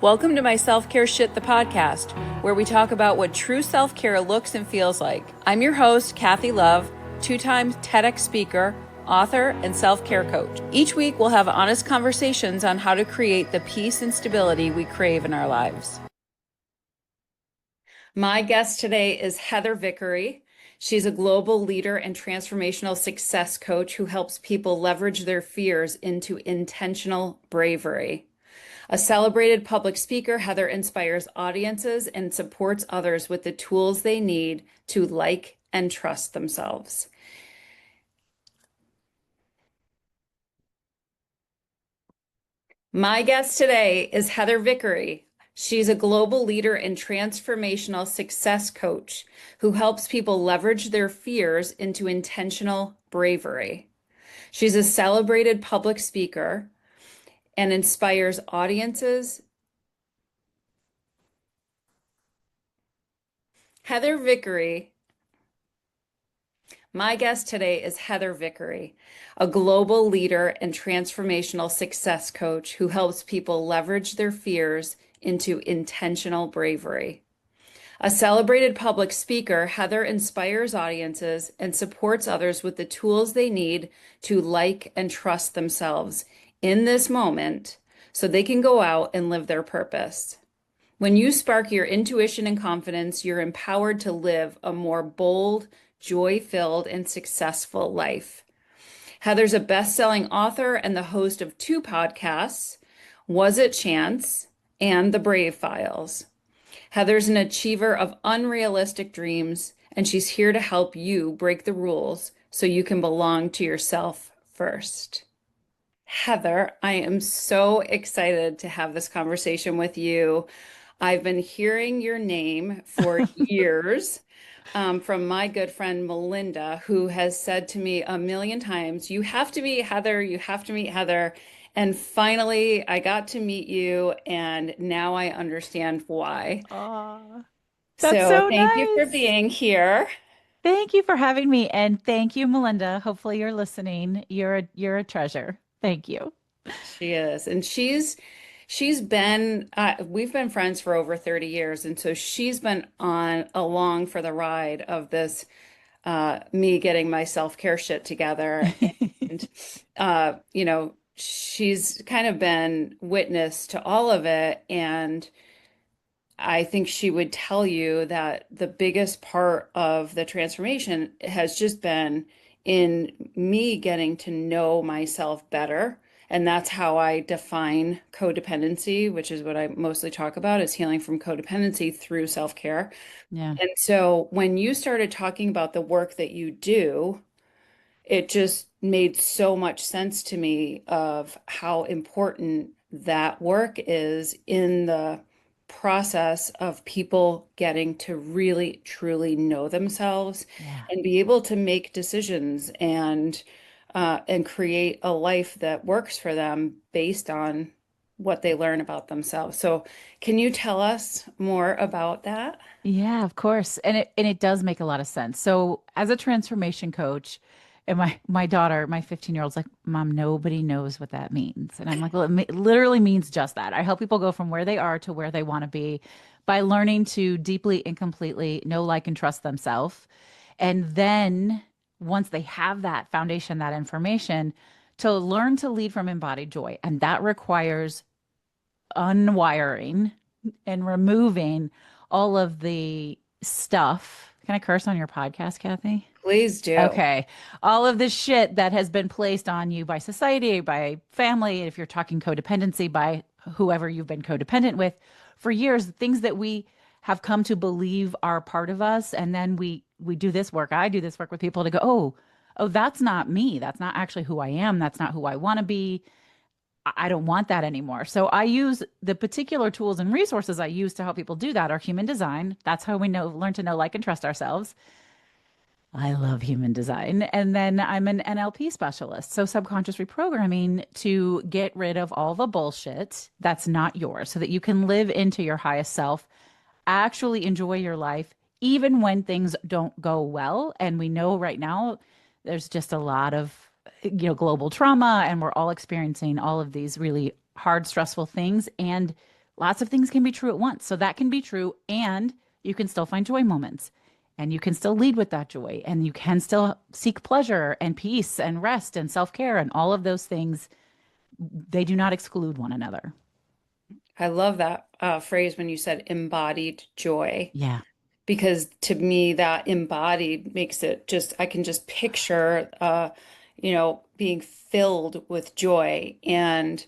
Welcome to my Self-Care Shit, the podcast, where we talk about what true self-care looks and feels like. I'm your host, Kathy Love, two-time TEDx speaker, author, and self-care coach. Each week, we'll have honest conversations on how to create the peace and stability we crave in our lives. My guest today is Heather Vickery. She's a global leader and transformational success coach who helps people leverage their fears into intentional bravery. A celebrated public speaker, Heather inspires audiences and supports others with the tools they need to like and trust themselves. My guest today is Heather Vickery. She's a global leader and transformational success coach who helps people leverage their fears into intentional bravery. She's a celebrated public speaker and inspires audiences. Heather Vickery. My guest today is Heather Vickery, a global leader and transformational success coach who helps people leverage their fears into intentional bravery. A celebrated public speaker, Heather inspires audiences and supports others with the tools they need to like and trust themselves in this moment so they can go out and live their purpose. When you spark your intuition and confidence, you're empowered to live a more bold, joy-filled, and successful life. Heather's a best-selling author and the host of two podcasts, Was It Chance and The Brave Files. Heather's an achiever of unrealistic dreams, and she's here to help you break the rules so you can belong to yourself first. Heather, I am so excited to have this conversation with you. I've been hearing your name for years from my good friend Melinda, who has said to me a million times, you have to meet Heather, you have to meet Heather. And finally, I got to meet you, and now I understand why. Aw, that's So so thank you for nice. being here. Thank you for having me, and thank you, Melinda. Hopefully you're listening. You're a treasure. Thank you. She is, and she's been we've been friends for over 30 years, and so she's been on along for the ride of this me getting my self-care shit together. And she's kind of been witness to all of it, and I think she would tell you that the biggest part of the transformation has just been in me getting to know myself better. And that's how I define codependency, which is what I mostly talk about, is healing from codependency through self-care. Yeah. And so when you started talking about the work that you do, it just made so much sense to me of how important that work is in the process of people getting to really truly know themselves Yeah. and be able to make decisions and create a life that works for them based on what they learn about themselves. So, can you tell us more about that? Yeah, of course. And it does make a lot of sense. So as a transformation coach, and my daughter, my 15-year-old's like, Mom, nobody knows what that means. And I'm like, well, it literally means just that. I help people go from where they are to where they want to be by learning to deeply and completely know, like, and trust themselves. And then once they have that foundation, that information, to learn to lead from embodied joy. And that requires unwiring and removing all of the stuff. Can I curse on your podcast, Kathy? Please do. Okay. All of this shit that has been placed on you by society, by family, if you're talking codependency, by whoever you've been codependent with for years, things that we have come to believe are part of us. And then we do this work. I do this work with people to go, oh, that's not me. That's not actually who I am. That's not who I want to be. I don't want that anymore. So I use the particular tools and resources I use to help people do that are human design. That's how we learn to know, like, and trust ourselves. I love human design. And then I'm an NLP specialist. So subconscious reprogramming to get rid of all the bullshit that's not yours so that you can live into your highest self, actually enjoy your life, even when things don't go well. And we know right now there's just a lot of, global trauma, and we're all experiencing all of these really hard, stressful things. And Lots of things can be true at once. So that can be true, and you can still find joy moments, and you can still lead with that joy, and you can still seek pleasure and peace and rest and self-care, and all of those things, they do not exclude one another. I love that phrase when you said embodied joy, Yeah. because to me that embodied makes it just, I can just picture being filled with joy, and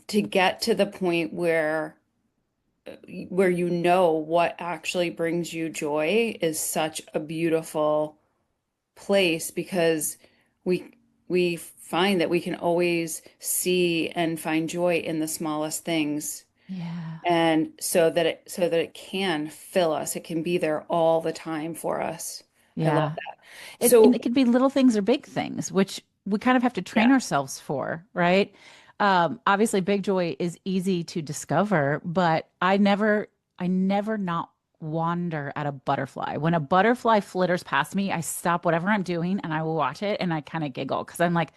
to get to the point where you know what actually brings you joy is such a beautiful place, because we we find that we can always see and find joy in the smallest things, Yeah. and so that it can fill us, it can be there all the time for us. I love Yeah. that. And So it could be little things or big things, which we kind of have to train yeah. ourselves for, right? Obviously, big joy is easy to discover, but I never not wander at a butterfly. When a butterfly flitters past me, I stop whatever I'm doing and I will watch it and I kind of giggle because I'm like,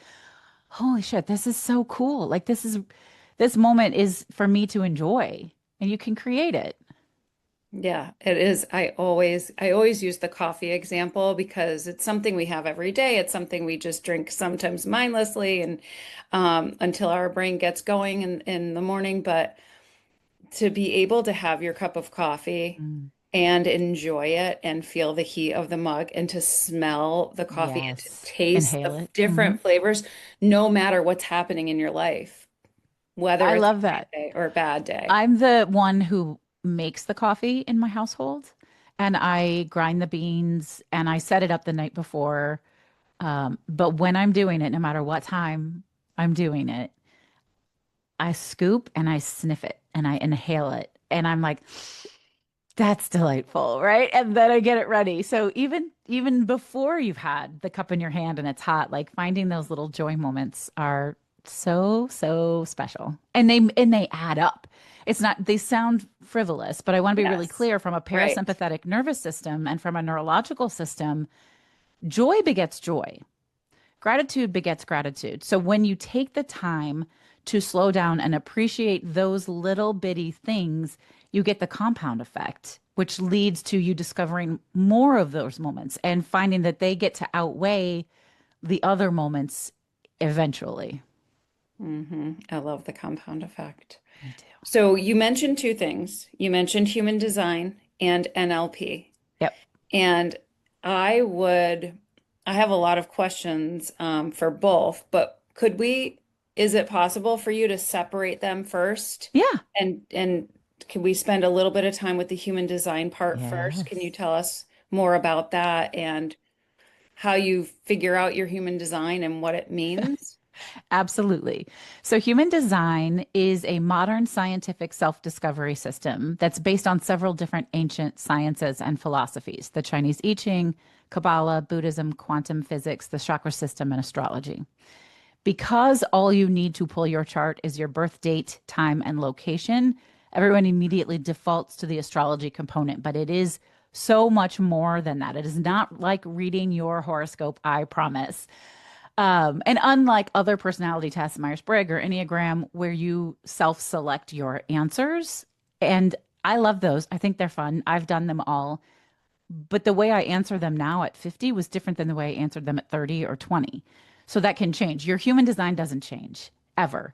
holy shit, this is so cool. Like this moment is for me to enjoy, and you can create it. Yeah, it is. I always use the coffee example because it's something we have every day. It's something we just drink sometimes mindlessly and until our brain gets going in the morning. But to be able to have your cup of coffee Mm. and enjoy it and feel the heat of the mug and to smell the coffee and to Yes. taste Inhale the it. different flavors, no matter what's happening in your life, whether I it's a love great that. day or a bad day. I'm the one who makes the coffee in my household, and I grind the beans and I set it up the night before. But when I'm doing it, no matter what time I'm doing it, I scoop and I sniff it and I inhale it. And I'm like, that's delightful, right? And then I get it ready. So even before you've had the cup in your hand and it's hot, like finding those little joy moments are so special. And they add up. It's not they sound frivolous, but I want to be really Yes. clear from a Right. parasympathetic nervous system and from a neurological system, joy begets joy. Gratitude begets gratitude. So when you take the time to slow down and appreciate those little bitty things, you get the compound effect, which leads to you discovering more of those moments and finding that they get to outweigh the other moments eventually. I love the compound effect. Me too. So you mentioned two things. You mentioned human design and NLP. Yep. And I would, I have a lot of questions for both, but is it possible for you to separate them first? Yeah. And can we spend a little bit of time with the human design part first? Can you Yes. tell us more about that and how you figure out your human design and what it means? Absolutely. So, human design is a modern scientific self discovery system that's based on several different ancient sciences and philosophies: the Chinese I Ching, Kabbalah, Buddhism, quantum physics, the chakra system, and astrology. Because all you need to pull your chart is your birth date, time, and location, everyone immediately defaults to the astrology component, but it is so much more than that. It is not like reading your horoscope, I promise. And unlike other personality tests, Myers-Briggs or Enneagram, where you self-select your answers, and I love those. I think they're fun. I've done them all. But the way I answer them now at 50 was different than the way I answered them at 30 or 20. So that can change. Your human design doesn't change ever.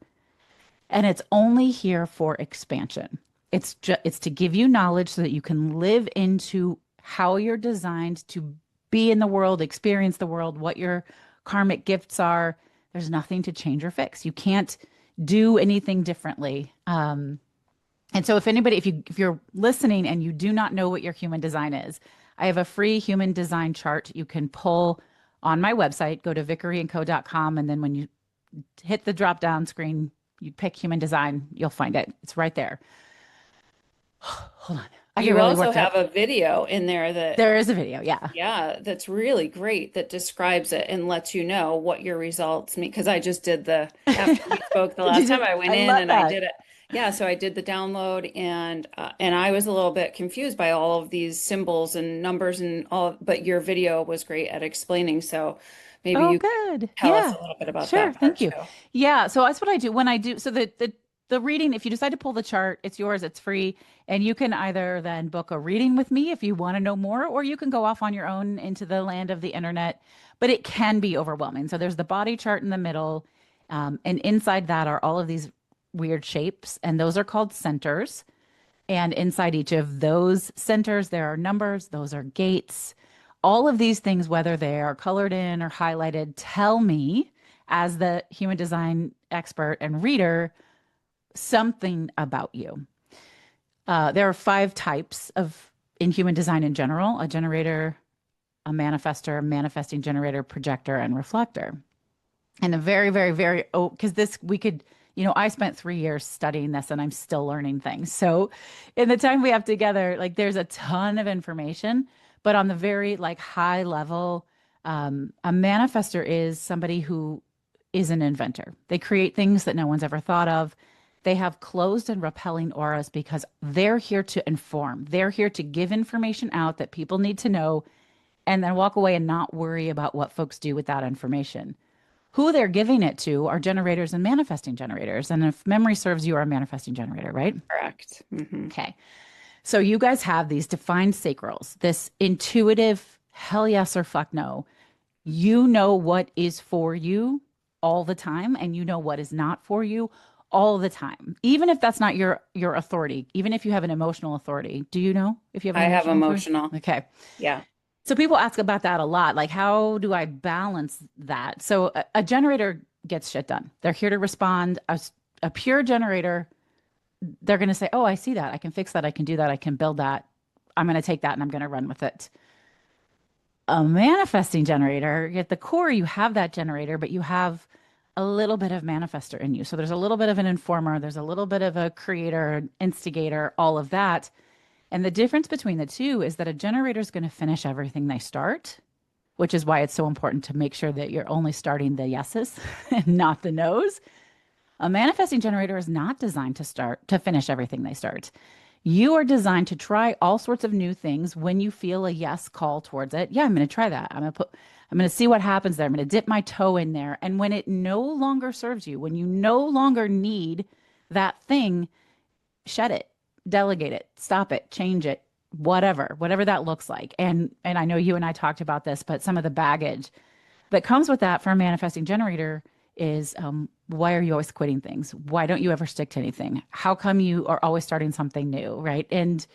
And it's only here for expansion. It's to give you knowledge so that you can live into how you're designed to be in the world, experience the world, what your karmic gifts are. There's nothing to change or fix. You can't do anything differently. And so if you're listening and you do not know what your human design is, I have a free human design chart you can pull on my website. Go to vickeryandco.com, and then when you hit the drop down screen, you pick human design, you'll find it. It's right there. Hold on. I get You really also worked have up. a video in there that, There is a video. Yeah. yeah, that's really great, that describes it and lets you know what your results mean. Because I just did after we spoke the Did you last time, do? I went I in love and I that. did it. Yeah, so I did the download, and I was a little bit confused by all of these symbols and numbers and all, but your video was great at explaining. So maybe Oh, you could good. tell us Yeah. a little bit about Sure. that Thank part you. too. Yeah. So that's what I do when I do. So the the reading, if you decide to pull the chart, it's yours, it's free. And you can either then book a reading with me if you want to know more, or you can go off on your own into the land of the internet. But it can be overwhelming. So there's the body chart in the middle. And inside that are all of these weird shapes, and those are called centers. And inside each of those centers, there are numbers, those are gates. All of these things, whether they are colored in or highlighted, tell me, as the human design expert and reader, something about you. There are 5 types of in human design in general: a generator, a manifester, manifesting generator, projector, and reflector. And a very, very, very, oh, because this we could, I spent 3 years studying this and I'm still learning things. So in the time we have together, like there's a ton of information, but on the very like high level, a manifester is somebody who is an inventor. They create things that no one's ever thought of. They have closed and repelling auras because they're here to inform. They're here to give information out that people need to know and then walk away and not worry about what folks do with that information. Who they're giving it to are generators and manifesting generators. And if memory serves, you are a manifesting generator, right? Correct. Mm-hmm. Okay. So you guys have these defined sacrals, this intuitive hell yes or fuck no. You know what is for you all the time, and you know what is not for you all the time. Even if that's not your authority, even if you have an emotional authority. Do you know if you have I an have emotional authority? emotional. Okay. Yeah. So people ask about that a lot. Like, how do I balance that? So a generator gets shit done. They're here to respond. A pure generator, they're going to say, oh, I see that. I can fix that. I can do that. I can build that. I'm going to take that and I'm going to run with it. A manifesting generator, at the core, you have that generator, but you have a little bit of manifester in you. So there's a little bit of an informer. There's a little bit of a creator, instigator, all of that. And the difference between the two is that a generator is going to finish everything they start, which is why it's so important to make sure that you're only starting the yeses and not the nos. A manifesting generator is not designed to finish everything they start. You are designed to try all sorts of new things when you feel a yes call towards it. Yeah, I'm going to try that. I'm going to see what happens there. I'm going to dip my toe in there. And when it no longer serves you, when you no longer need that thing, shed it, delegate it, stop it, change it, whatever that looks like. And I know you and I talked about this, but some of the baggage that comes with that for a manifesting generator is why are you always quitting things? Why don't you ever stick to anything? How come you are always starting something new, right? And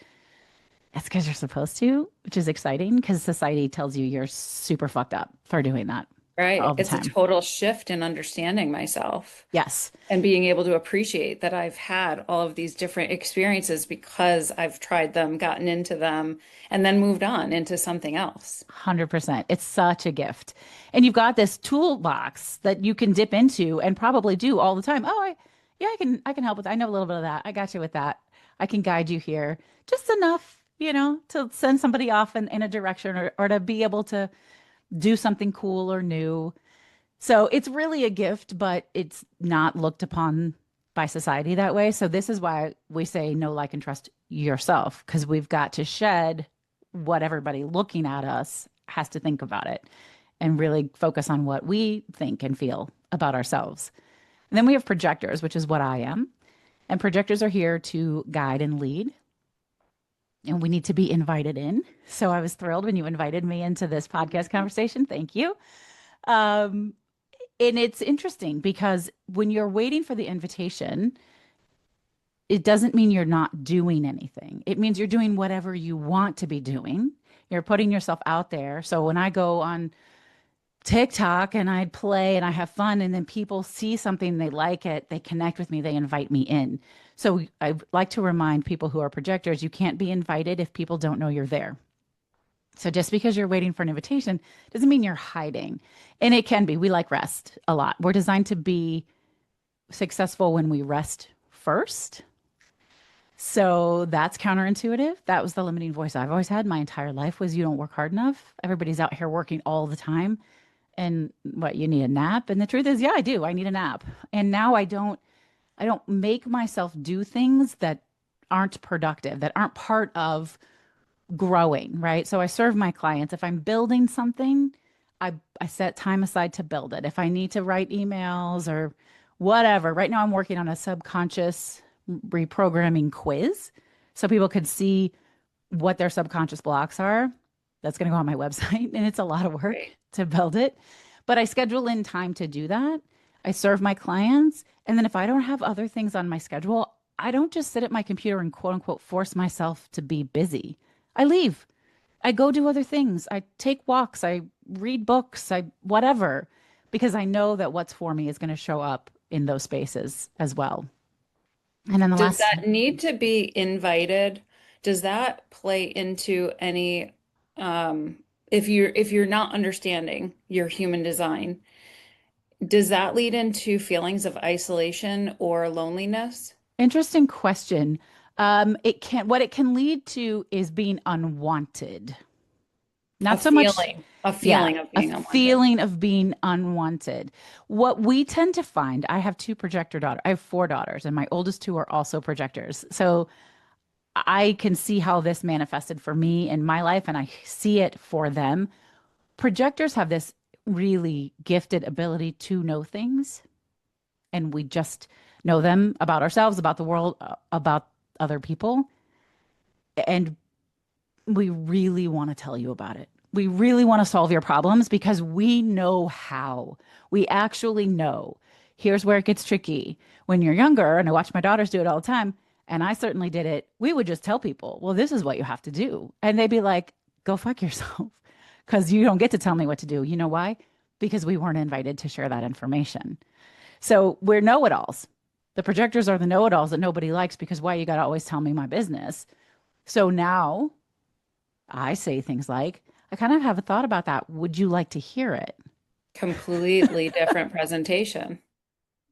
it's because you're supposed to, which is exciting because society tells you you're super fucked up for doing that Right. all the It's a time. total shift in understanding myself Yes, and being able to appreciate that I've had all of these different experiences because I've tried them, gotten into them, and then moved on into something else. 100%. It's such a gift. And you've got this toolbox that you can dip into and probably do all the time. Oh, yeah, I can help with that. I know a little bit of that. I got you with that. I can guide you here. Just enough, to send somebody off in a direction or to be able to do something cool or new. So it's really a gift, but it's not looked upon by society that way. So this is why we say know, like, and trust yourself, because we've got to shed what everybody looking at us has to think about it and really focus on what we think and feel about ourselves. And then we have projectors, which is what I am. And projectors are here to guide and lead. And we need to be invited in. So I was thrilled when you invited me into this podcast conversation. Thank you. Um, and it's interesting because when you're waiting for the invitation, it doesn't mean you're not doing anything. It means you're doing whatever you want to be doing. You're putting yourself out there. So when I go on TikTok and I play and I have fun, and then people see something, they like it, they connect with me, they invite me in. So I like to remind people who are projectors, you can't be invited if people don't know you're there. So just because you're waiting for an invitation doesn't mean you're hiding. And it can be. We like rest a lot. We're designed to be successful when we rest first. So that's counterintuitive. That was the limiting voice I've always had my entire life, was you don't work hard enough. Everybody's out here working all the time. And what, you need a nap? And the truth is, yeah, I do. I need a nap. And now I don't make myself do things that aren't productive, that aren't part of growing, right? So I serve my clients. If I'm building something, I set time aside to build it. If I need to write emails or whatever. Right now, I'm working on a subconscious reprogramming quiz so people could see what their subconscious blocks are. That's going to go on my website, and it's a lot of work Right. to build it. But I schedule in time to do that. I serve my clients. And then if I don't have other things on my schedule, I don't just sit at my computer and quote unquote force myself to be busy. I leave. I go do other things. I take walks. I read books. I whatever, because I know that what's for me is going to show up in those spaces as well. And then the Does last, that need to be invited? Does that play into any if you're not understanding your human design, does that lead into feelings of isolation or loneliness? interesting question. It can what it can lead to is being unwanted. Not so much, A yeah, feeling of a being unwanted. feeling of being unwanted. What we tend to find, I have two projector daughters. I have four daughters, and my oldest two are also projectors. So I can see how this manifested for me in my life, and I see it for them. Projectors have this really gifted ability to know things, and we just know them about ourselves, about the world, about other people. And we really want to tell you about it. We really want to solve your problems because we know how. We actually know. Here's where it gets tricky. When you're younger, and I watch my daughters do it all the time, and I certainly did it, we would just tell people, well, this is what you have to do. And they'd be like, go fuck yourself because you don't get to tell me what to do. You know why? Because we weren't invited to share that information. So we're know it alls. The projectors are the know it alls that nobody likes because why you got to always tell me my business. So now I say things like, I kind of have a thought about that. Would you like to hear it? Completely different presentation,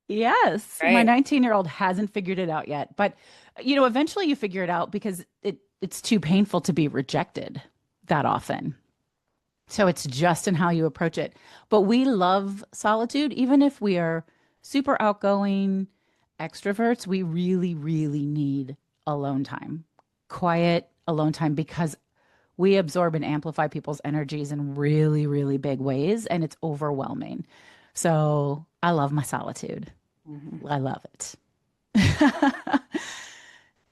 Yes, my right? 19-year-old hasn't figured it out yet, but eventually you figure it out because it's too painful to be rejected that often. So it's just in how you approach it. But we love solitude, even if we are super outgoing extroverts, we really, really need alone time, quiet alone time, because we absorb and amplify people's energies in really, really big ways, and it's overwhelming. So I love my solitude. Mhm. I love it.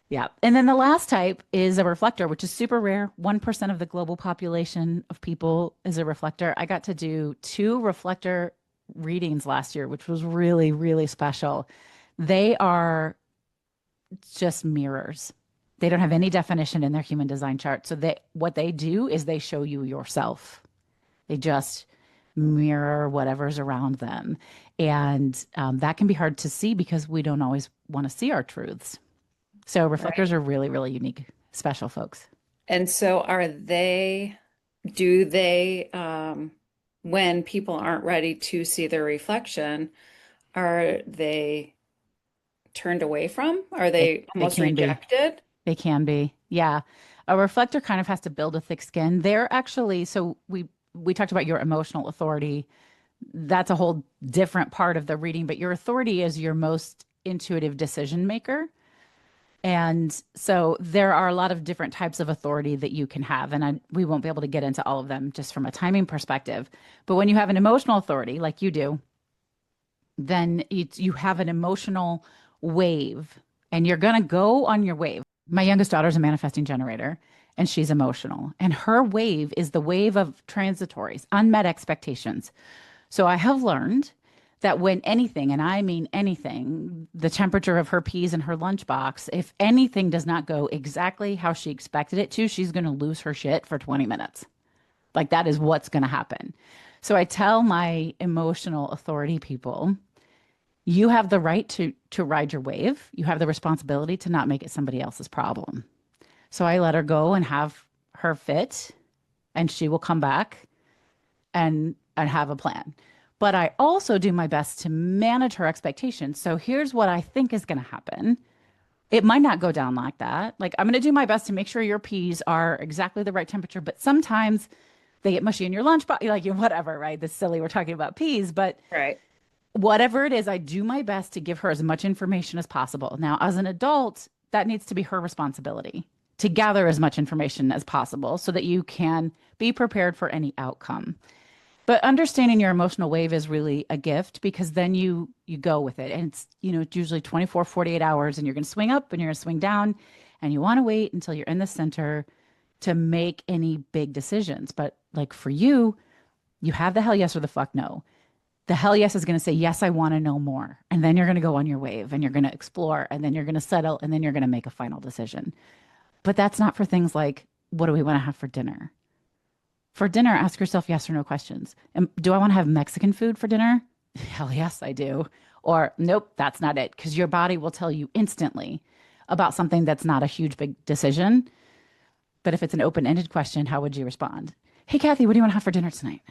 Yeah. And then the last type is a reflector, which is super rare. 1% of the global population of people is a reflector. I got to do two reflector readings last year, which was really, really special. They are just mirrors. They don't have any definition in their human design chart. So what they do is they show you yourself. They just mirror whatever's around them. And that can be hard to see because we don't always want to see our truths. So reflectors Right. are really, really unique, special folks. And so do they, when people aren't ready to see their reflection, are they turned away from? Are They they they almost can be. rejected? They can be. Yeah. A reflector kind of has to build a thick skin. They're actually, so we talked about your emotional authority. That's a whole different part of the reading, but your authority is your most intuitive decision maker. And so there are a lot of different types of authority that you can have. And we won't be able to get into all of them just from a timing perspective. But when you have an emotional authority like you do, then you have an emotional wave and you're going to go on your wave. My youngest daughter's a manifesting generator and she's emotional. And her wave is the wave of transitories, unmet expectations. So I have learned that when anything, and I mean anything, the temperature of her peas in her lunchbox, if anything does not go exactly how she expected it to, she's going to lose her shit for 20 minutes. Like that is what's going to happen. So I tell my emotional authority people, you have the right to ride your wave. You have the responsibility to not make it somebody else's problem. So I let her go and have her fit and she will come back and have a plan. But I also do my best to manage her expectations. So here's what I think is going to happen. It might not go down like that. Like I'm going to do my best to make sure your peas are exactly the right temperature, but sometimes they get mushy in your lunchbox, like whatever, right? This silly, we're talking about peas, but Right. whatever it is, I do my best to give her as much information as possible. Now, as an adult, that needs to be her responsibility to gather as much information as possible so that you can be prepared for any outcome. But understanding your emotional wave is really a gift because then you go with it. And it's, it's usually 24, 48 hours and you're going to swing up and you're going to swing down and you want to wait until you're in the center to make any big decisions. But like for you, you have the hell yes or the fuck no. The hell yes is going to say, yes, I want to know more. And then you're going to go on your wave and you're going to explore and then you're going to settle and then you're going to make a final decision. But that's not for things like, what do we want to have for dinner? For dinner, ask yourself yes or no questions. And do I want to have Mexican food for dinner? Hell yes, I do. Or nope, that's not it. Because your body will tell you instantly about something that's not a huge, big decision. But if it's an open ended question, how would you respond? Hey, Kathy, what do you want to have for dinner tonight?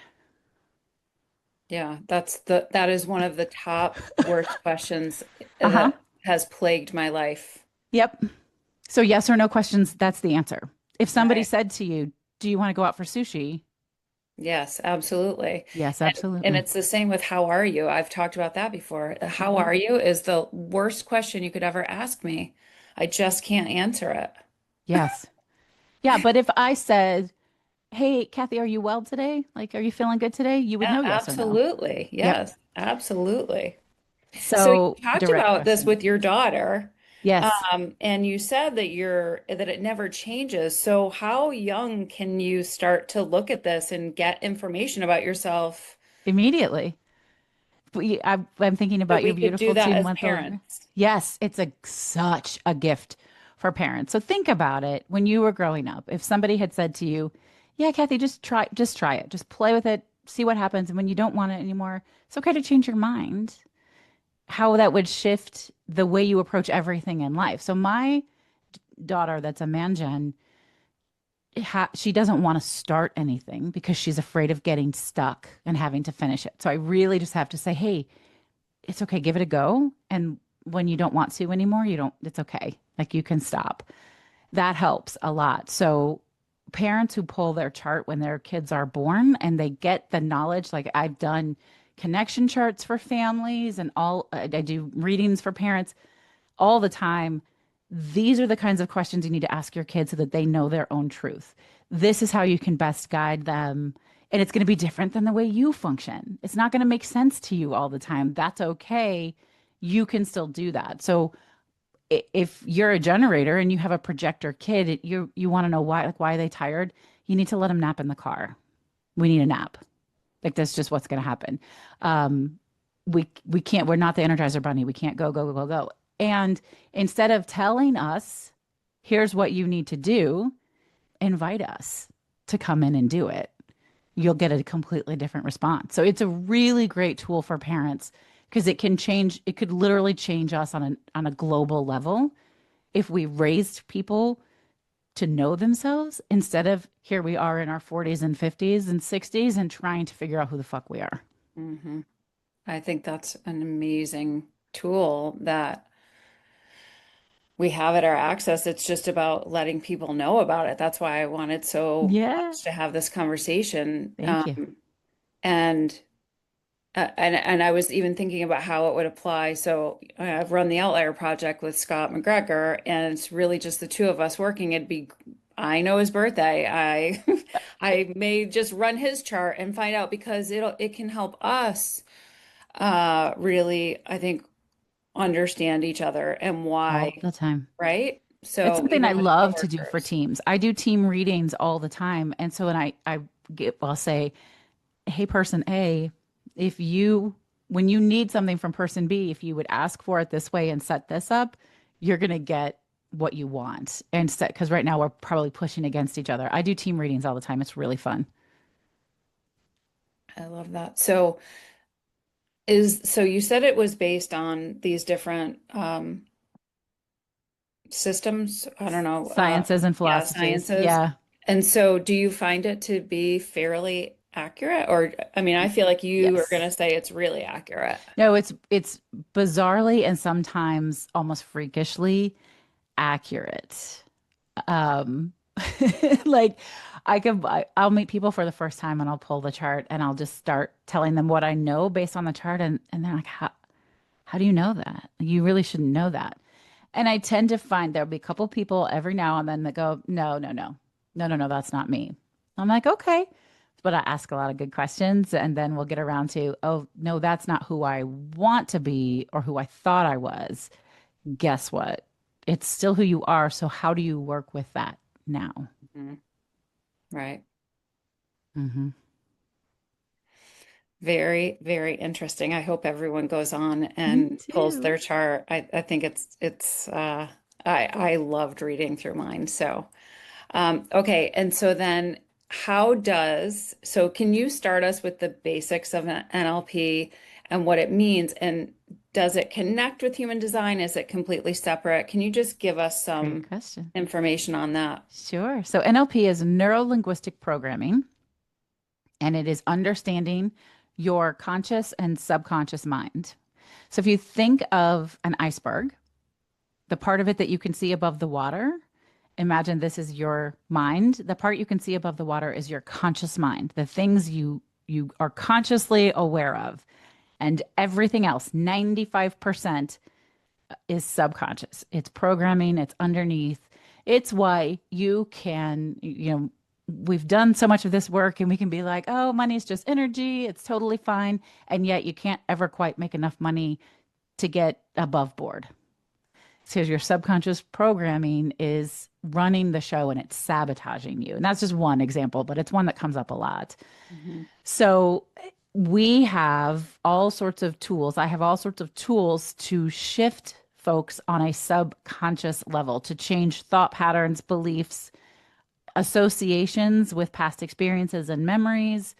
Yeah, that is one of the top worst questions Uh huh. that has plagued my life. Yep. So, yes or no questions, that's the answer. If somebody Right. said to you, do you want to go out for sushi? Yes, absolutely. Yes, And absolutely. it's the same with how are you? I've talked about that before. How Mhm. are you is the worst question you could ever ask me. I just can't answer it. Yes. Yeah. But if I said, hey, Kathy, are you well today? Like, are you feeling good today? You would Yeah, know yes or no. absolutely. Yep. Yes, absolutely. So you So, talked direct about this question. with your daughter, Yes, and you said that it never changes. So how young can you start to look at this and get information about yourself immediately. I'm thinking so about your we could do beautiful that as 2-month-old. parents? Yes, it's such a gift for parents. So think about it when you were growing up. If somebody had said to you, "Yeah, Kathy, just try it. Just play with it, see what happens. And when you don't want it anymore, it's okay to change your mind." How that would shift the way you approach everything in life. So my daughter, that's a man gen, she doesn't want to start anything because she's afraid of getting stuck and having to finish it. So I really just have to say, hey, it's okay, give it a go. And when you don't want to anymore, it's okay. Like you can stop. That helps a lot. So parents who pull their chart when their kids are born and they get the knowledge, like I've done connection charts for families and I do readings for parents all the time. These are the kinds of questions you need to ask your kids so that they know their own truth. This is how you can best guide them. And it's going to be different than the way you function. It's not going to make sense to you all the time. That's okay. You can still do that. So if you're a generator and you have a projector kid, you want to know why, like why are they tired? You need to let them nap in the car. We need a nap. Like that's just what's going to happen. Um, we can't. We're not the Energizer Bunny. We can't go go go go. And instead of telling us, here's what you need to do, invite us to come in and do it. You'll get a completely different response. So it's a really great tool for parents because it can change. It could literally change us on a global level if we raised people to know themselves instead of here we are in our 40s and 50s and 60s and trying to figure out who the fuck we are. Hmm. I think that's an amazing tool that we have at our access. It's just about letting people know about it. That's why I wanted so Yeah. much to have this conversation. Thank you. And and I was even thinking about how it would apply. So I've run the Outlier Project with Scott McGregor, and it's really just the two of us working. I know his birthday. I may just run his chart and find out because it can help us really, I think, understand each other and why, All the time. right? It's So something even I with love to do for coworkers. teams. I do team readings all the time. And so when I'll say, hey, person A, if you, when you need something from person B, if you would ask for it this way and set this up, you're going to get what you want. And set, because right now we're probably pushing against each other. I do team readings all the time. It's really fun. I love that. So you said it was based on these different systems, I don't know, Sciences and yeah, philosophies. sciences. Yeah. And so do you find it to be fairly accurate? Or, I mean, I feel like you are going to Yes. say it's really accurate. No, it's bizarrely and sometimes almost freakishly accurate. Um, like I'll meet people for the first time and I'll pull the chart and I'll just start telling them what I know based on the chart and they're like, how do you know that? You really shouldn't know that. And I tend to find there'll be a couple people every now and then that go, no, no, no, no, no, no, that's not me. I'm like, okay. but I ask a lot of good questions. And then we'll get around to, oh, no, that's not who I want to be or who I thought I was. Guess what? It's still who you are. So how do you work with that now? Mhm. Right. Hmm. Very, very interesting. I hope everyone goes on Me and pulls too. their chart. I think it's I loved reading through mine. So okay, and so then so can you start us with the basics of an NLP and what it means? And does it connect with human design? Is it completely separate? Can you just give us Great some question. information on that? Sure. So NLP is neuro linguistic programming, and it is understanding your conscious and subconscious mind. So if you think of an iceberg, the part of it that you can see above the water, imagine this is your mind. The part you can see above the water is your conscious mind, the things you are consciously aware of. And everything else, 95% is subconscious. It's programming, it's underneath. It's why you can, we've done so much of this work and we can be like, oh, money's just energy. It's totally fine. And yet you can't ever quite make enough money to get above board. Because your subconscious programming is running the show and it's sabotaging you. And that's just one example, but it's one that comes up a lot. Mhm. So we have all sorts of tools. I have all sorts of tools to shift folks on a subconscious level, to change thought patterns, beliefs, associations with past experiences and memories.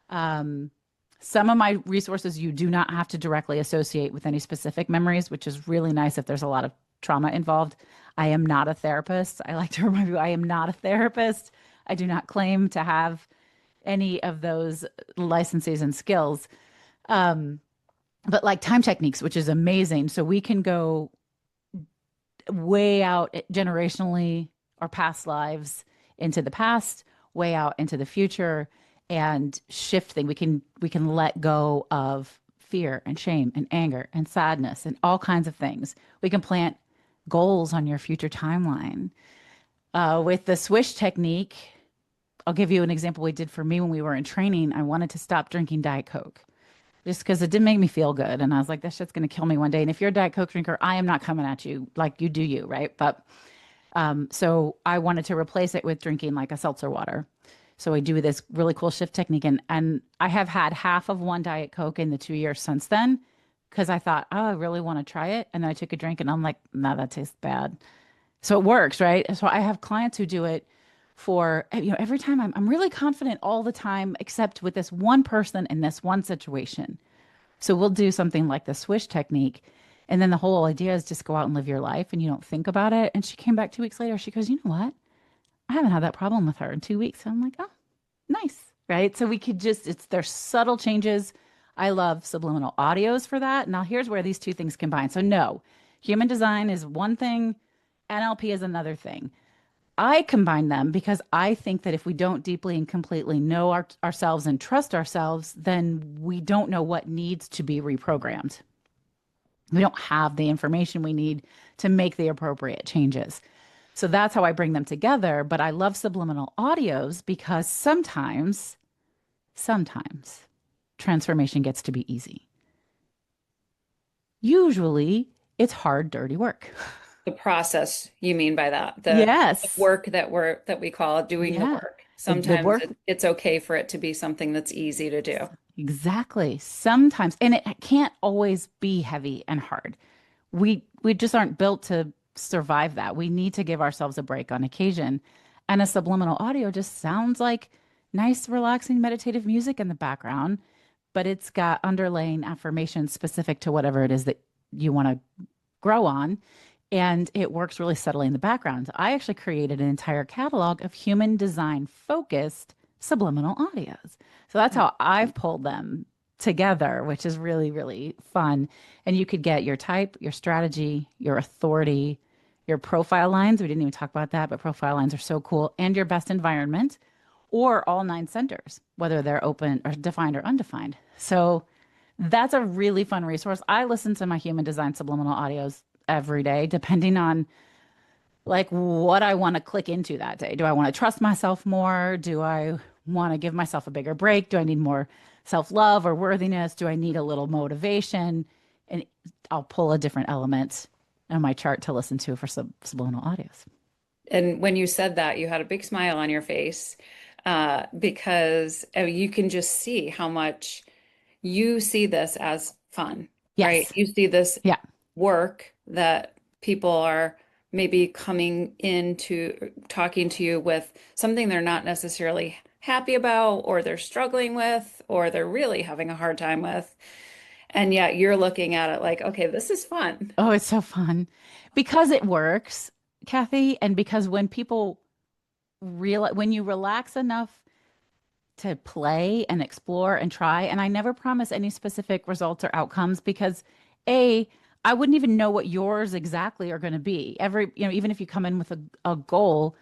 Um, some of my resources you do not have to directly associate with any specific memories, which is really nice if there's a lot of trauma involved. I am not a therapist. I like to remind you, I am not a therapist. I do not claim to have any of those licenses and skills. Um, but like time techniques, which is amazing. So we can go way out generationally or past lives into the past, way out into the future and shifting. We can let go of fear and shame and anger and sadness and all kinds of things. We can plant goals on your future timeline. With the swish technique, I'll give you an example we did for me when we were in training. I wanted to stop drinking Diet Coke just because it didn't make me feel good. And I was like, this shit's going to kill me one day. And if you're a Diet Coke drinker, I am not coming at you. Like, you do you, right? But so I wanted to replace it with drinking like a seltzer water. So I do this really cool shift technique. And I have had half of one Diet Coke in the 2 years since then because I thought, oh, I really want to try it. And then I took a drink and I'm like, no, that tastes bad. So it works, right? So I have clients who do it for, every time I'm really confident all the time, except with this one person in this one situation. So we'll do something like the swish technique. And then the whole idea is just go out and live your life and you don't think about it. And she came back 2 weeks later. She goes, you know what? I haven't had that problem with her in 2 weeks. And I'm like, oh, nice. Right. So we could just, there's subtle changes. I love subliminal audios for that. Now here's where these two things combine. So no, human design is one thing, NLP is another thing. I combine them because I think that if we don't deeply and completely know ourselves and trust ourselves, then we don't know what needs to be reprogrammed. We don't have the information we need to make the appropriate changes. So that's how I bring them together. But I love subliminal audios because sometimes transformation gets to be easy. Usually it's hard, dirty work. The process, you mean by that, the Yes. work that we call doing the Yeah. work. The Sometimes work. it's okay for it to be something that's easy to do. Exactly. Sometimes, and it can't always be heavy and hard. We just aren't built to survive that. We need to give ourselves a break on occasion. And a subliminal audio just sounds like nice, relaxing, meditative music in the background, but it's got underlying affirmations specific to whatever it is that you want to grow on. And it works really subtly in the background. I actually created an entire catalog of human design focused subliminal audios. So that's how I've pulled them together, which is really, really fun. And you could get your type, your strategy, your authority, your profile lines. We didn't even talk about that, but profile lines are so cool. And your best environment, or all 9 centers, whether they're open or defined or undefined. So that's a really fun resource. I listen to my human design subliminal audios every day, depending on like what I want to click into that day. Do I want to trust myself more? Do I want to give myself a bigger break? Do I need more self-love or worthiness? Do I need a little motivation? And I'll pull a different element on my chart to listen to for subliminal audios. And when you said that, you had a big smile on your face because you can just see how much you see this as fun, right? Yes. You see this Yeah. work that people are maybe coming into talking to you with something they're not necessarily happy about, or they're struggling with, or they're really having a hard time with. And yet you're looking at it like, okay, this is fun. Oh, it's so fun because it works, Kathy, and because when people realize when you relax enough to play and explore and try. And I never promise any specific results or outcomes because A, I wouldn't even know what yours exactly are going to be. Even if you come in with a goal,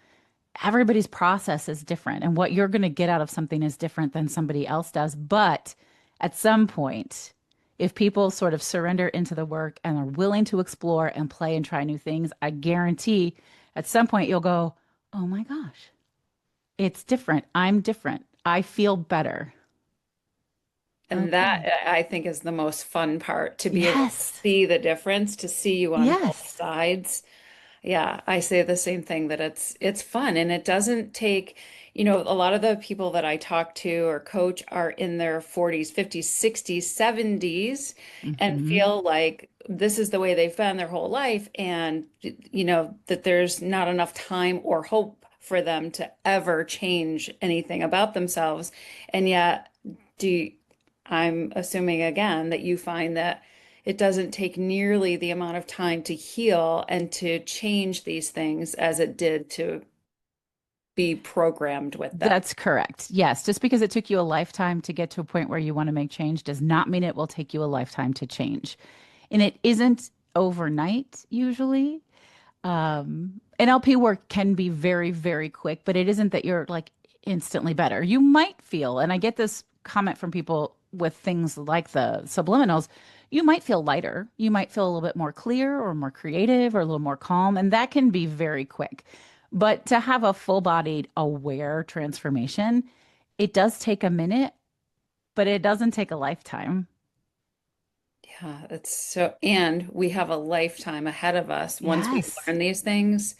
everybody's process is different. And what you're going to get out of something is different than somebody else does. But at some point, if people sort of surrender into the work and are willing to explore and play and try new things, I guarantee at some point you'll go, oh my gosh, it's different. I'm different. I feel better. And that Okay. I think is the most fun part, to be able to Yes. see the difference, to see you on both Yes. sides. Yeah, I say the same thing, that it's fun and it doesn't take, a lot of the people that I talk to or coach are in their 40s, 50s, 60s, 70s and Hmm. feel like this is the way they've been their whole life, and that there's not enough time or hope for them to ever change anything about themselves. And yet, do I'm assuming again that you find that it doesn't take nearly the amount of time to heal and to change these things as it did to be programmed with them. That's correct. Yes. Just because it took you a lifetime to get to a point where you want to make change does not mean it will take you a lifetime to change. And it isn't overnight usually. NLP work can be very, very quick, but it isn't that you're like instantly better. You might feel, and I get this comment from people with things like the subliminals, you might feel lighter. You might feel a little bit more clear or more creative or a little more calm, and that can be very quick. But to have a full-bodied aware transformation, it does take a minute, but it doesn't take a lifetime. Yeah, and we have a lifetime ahead of us. Once we Yes. learn these things,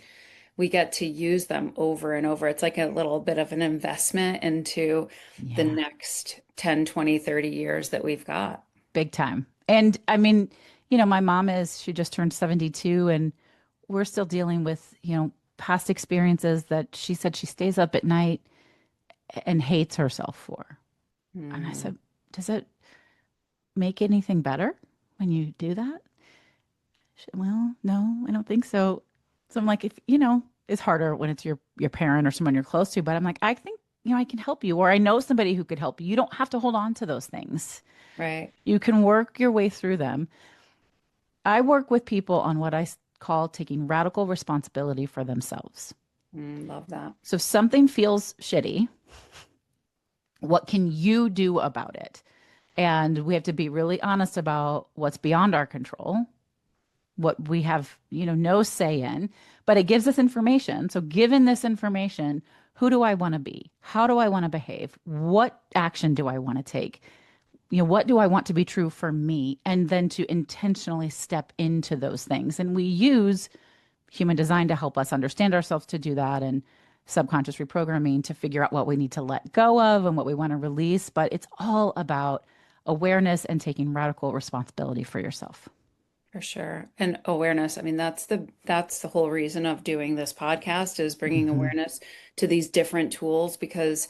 we get to use them over and over. It's like a little bit of an investment into the Yeah. next 10, 20, 30 years that we've got. Big time. And I mean, my mom she just turned 72 and we're still dealing with, past experiences that she said she stays up at night and hates herself for. And I Hmm. said, does it make anything better when you do that? She said, well, no, I don't think so. So I'm like, if, it's harder when it's your parent or someone you're close to, but I'm like, I think, I can help you, or I know somebody who could help you. You don't have to hold on to those things. Right. You can work your way through them. I work with people on what call taking radical responsibility for themselves. Love that. So if something feels shitty, what can you do about it? And we have to be really honest about what's beyond our control, what we have, no say in, but it gives us information. So given this information, who do I want to be? How do I want to behave? What action do I want to take? What do I want to be true for me? And then to intentionally step into those things. And we use human design to help us understand ourselves to do that, and subconscious reprogramming to figure out what we need to let go of and what we want to release. But it's all about awareness and taking radical responsibility for yourself. For sure. And awareness. I mean, that's the whole reason of doing this podcast, is bringing Hmm. awareness to these different tools, because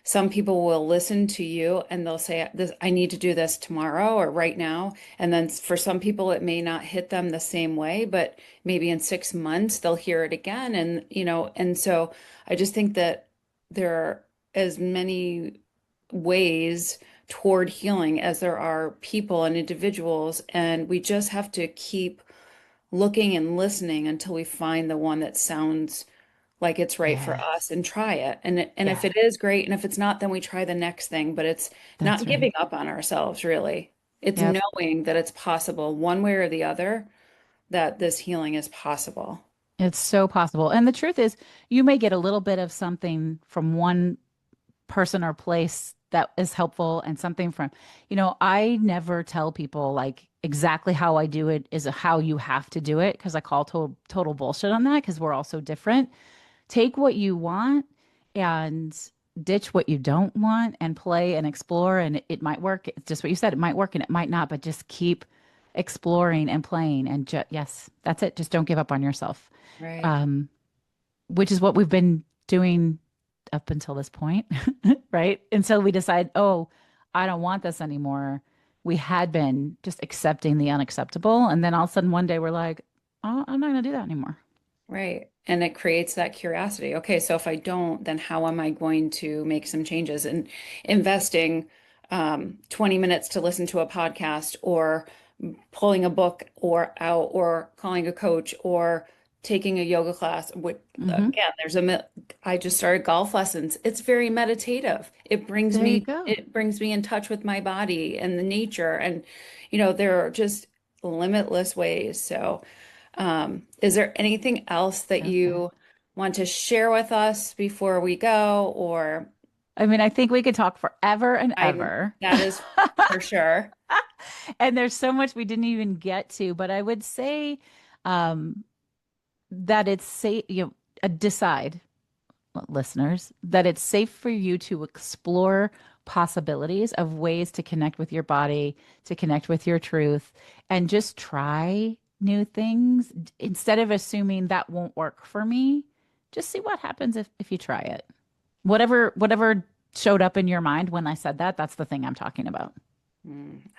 some people will listen to you and they'll say, this, I need to do this tomorrow or right now. And then for some people it may not hit them the same way, but maybe in 6 months they'll hear it again. And so I just think that there are as many ways toward healing as there are people and individuals, and we just have to keep looking and listening until we find the one that sounds like it's right for us Yes. and try it. And if Yeah, it is great, and if it's not, then we try the next thing. But it's not that's right. giving up on ourselves, really. It's Yep. knowing that it's possible one way or the other, that this healing is possible. It's so possible. And the truth is, you may get a little bit of something from one person or place that is helpful and something from, I never tell people like exactly how I do it is how you have to do it because I call total bullshit on that because we're all so different. Take what you want and ditch what you don't want and play and explore. And it might work. It's just what you said. It might work and it might not, but just keep exploring and playing. And yes, that's it. Just don't give up on yourself. Right. Um, which is what we've been doing up until this point, right? Until we decide, oh, I don't want this anymore. We had been just accepting the unacceptable. And then all of a sudden one day we're like, oh, I'm not going to do that anymore. Right. And it creates that curiosity. Okay, so if I don't, then how am I going to make some changes? And investing 20 minutes to listen to a podcast or pulling a book or out or calling a coach or taking a yoga class. Hmm. Again, I just started golf lessons. It's very meditative. There you go. It brings me in touch with my body and the nature. And, there are just limitless ways. So, is there anything else that So fun. you want to share with us before we go? Or I mean, I think we could talk forever and ever. that is for sure. And there's so much we didn't even get to, but I would say um, that it's safe, decide, listeners, that it's safe for you to explore possibilities of ways to connect with your body, to connect with your truth, and just try new things instead of assuming that won't work for me. Just see what happens if you try it. Whatever showed up in your mind when I said that, that's the thing I'm talking about.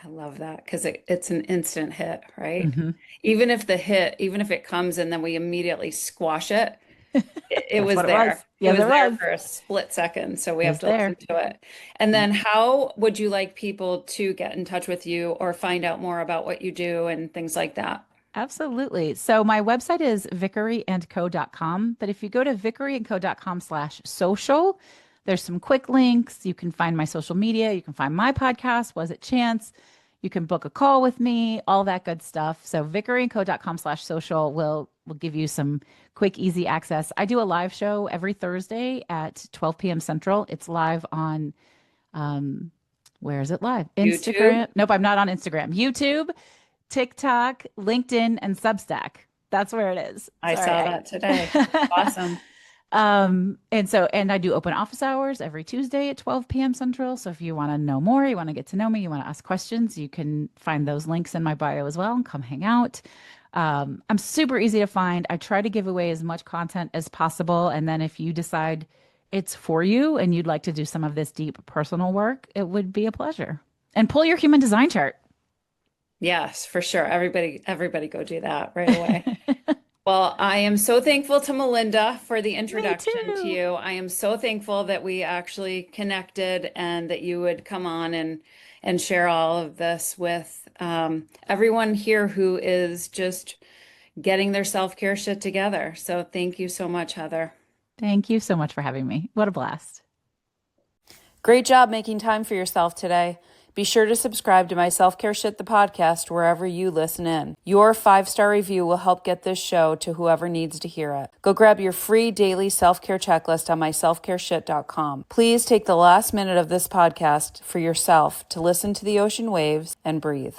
I love that because it's an instant hit, right? Hmm. Even if it comes and then we immediately squash it, it That's was what it was. there. It Yes, was it there was. for a split second. So we It have was to listen there. to it. And Yeah. then how would you like people to get in touch with you or find out more about what you do and things like that? Absolutely. So my website is vickeryandco.com, but if you go to vickeryandco.com/social, there's some quick links. You can find my social media. You can find my podcast, Was It Chance? You can book a call with me, all that good stuff. So vickeryandco.com/social will give you some quick, easy access. I do a live show every Thursday at 12 p.m. Central. It's live on where is it live? YouTube? Instagram. Nope, I'm not on Instagram. YouTube, TikTok, LinkedIn, and Substack. That's where it is. I Sorry, saw that today. Awesome. and I do open office hours every Tuesday at 12 p.m. Central. So if you want to know more, you want to get to know me, you want to ask questions, you can find those links in my bio as well and come hang out. I'm super easy to find. I try to give away as much content as possible. And then if you decide it's for you and you'd like to do some of this deep personal work, it would be a pleasure. And pull your human design chart. Yes, for sure. Everybody go do that right away. Well, I am so thankful to Melinda for the Me introduction to too. you. I am so thankful that we actually connected and that you would come on and share all of this with everyone here who is just getting their self-care shit together. So thank you so much, Heather. Thank you so much for having me. What a blast. Great job making time for yourself today. Be sure to subscribe to my Self-Care Shit the podcast wherever you listen in. Your 5-star review will help get this show to whoever needs to hear it. Go grab your free daily self-care checklist on my selfcareshit.com. Please take the last minute of this podcast for yourself to listen to the ocean waves and breathe.